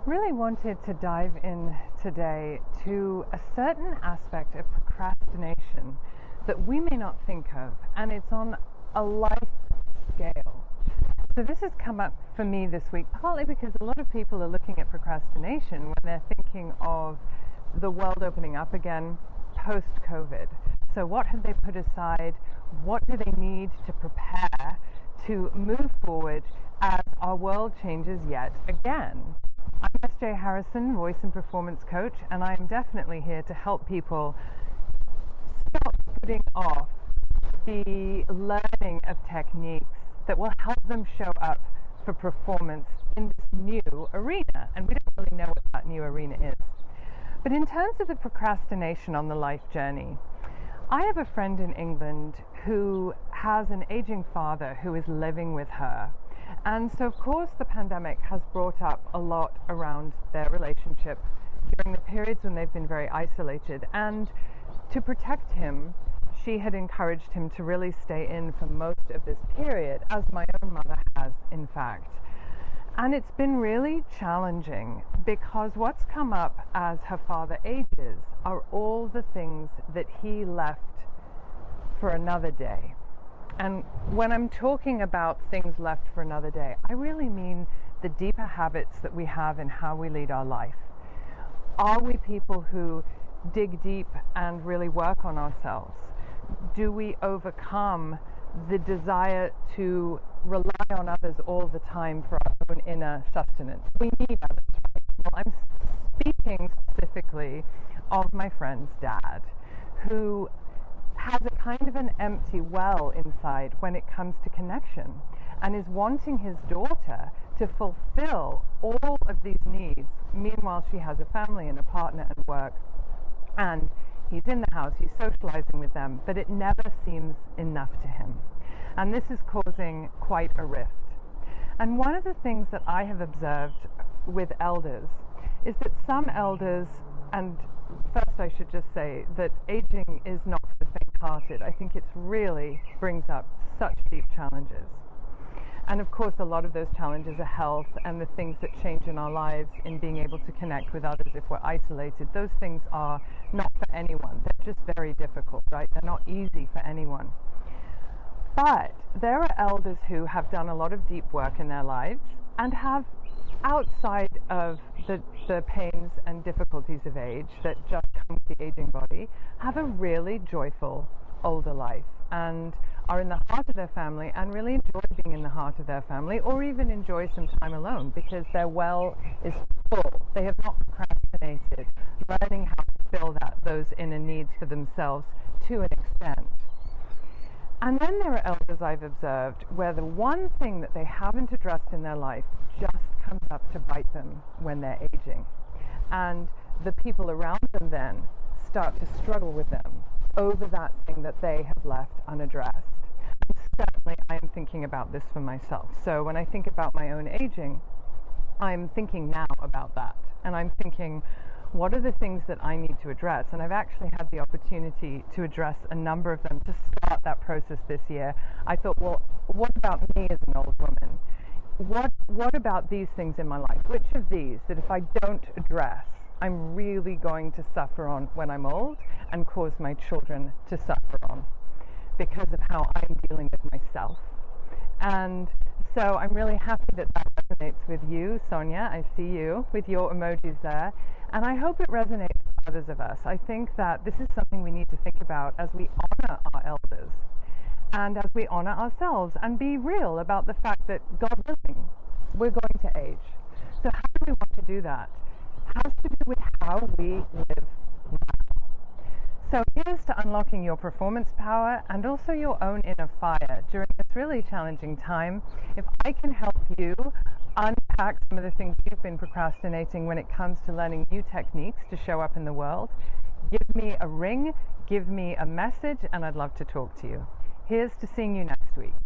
Really wanted to dive in today to a certain aspect of procrastination that we may not think of, and it's on a life scale. So this has come up for me this week, partly because a lot of people are looking at procrastination when they're thinking of the world opening up again post-COVID. So what have they put aside? What do they need to prepare to move forward as our world changes yet again? I'm S.J. Harrison, voice and performance coach, and I'm definitely here to help people stop putting off the learning of techniques that will help them show up for performance in this new arena. And we don't really know what that new arena is. But in terms of the procrastination on the life journey, I have a friend in England who has an aging father who is living with her. And so, of course, the pandemic has brought up a lot around their relationship during the periods when they've been very isolated. And to protect him, she had encouraged him to really stay in for most of this period, as my own mother has, in fact. And it's been really challenging because what's come up as her father ages are all the things that he left for another day. And when I'm talking about things left for another day, I really mean the deeper habits that we have in how we lead our life. Are we people who dig deep and really work on ourselves? Do we overcome the desire to rely on others all the time for our own inner sustenance? We need others. Well, I'm speaking specifically of my friend's dad, who has a kind of an empty well inside when it comes to connection, and is wanting his daughter to fulfill all of these needs. Meanwhile, she has a family and a partner and work, and he's in the house, he's socializing with them, but it never seems enough to him. And this is causing quite a rift. And one of the things that I have observed with elders is that some elders, and first I should just say that aging is not for the faint-hearted. I think it really brings up such deep challenges. And of course, a lot of those challenges are health and the things that change in our lives in being able to connect with others if we're isolated. Those things are not for anyone. They're just very difficult, right? They're not easy for anyone. But there are elders who have done a lot of deep work in their lives and have, outside of the pains and difficulties of age that just come with the aging body, have a really joyful older life and are in the heart of their family and really enjoy being in the heart of their family, or even enjoy some time alone because their well is full. They have not procrastinated, learning how to fill those inner needs for themselves to an extent. And then there are elders I've observed where the one thing that they haven't addressed in their life just comes up to bite them when they're aging. And the people around them then start to struggle with them over that thing that they have left unaddressed. And certainly I am thinking about this for myself. So when I think about my own aging, I'm thinking now about that. And I'm thinking, what are the things that I need to address? And I've actually had the opportunity to address a number of them to start that process this year. I thought, well, what about me as an old woman? What about these things in my life? Which of these that if I don't address, I'm really going to suffer on when I'm old and cause my children to suffer on because of how I'm dealing with myself? And so I'm really happy that that resonates with you, Sonia. I see you with your emojis there. And I hope it resonates with others of us. I think that this is something we need to think about as we honor our elders and as we honor ourselves and be real about the fact that, God willing, we're going to age. So how do we want to do that? It has to do with how we live now. So here's to unlocking your performance power and also your own inner fire during this really challenging time. If I can help you unpack some of the things you've been procrastinating when it comes to learning new techniques to show up in the world, give me a ring, give me a message, and I'd love to talk to you. Here's to seeing you next week.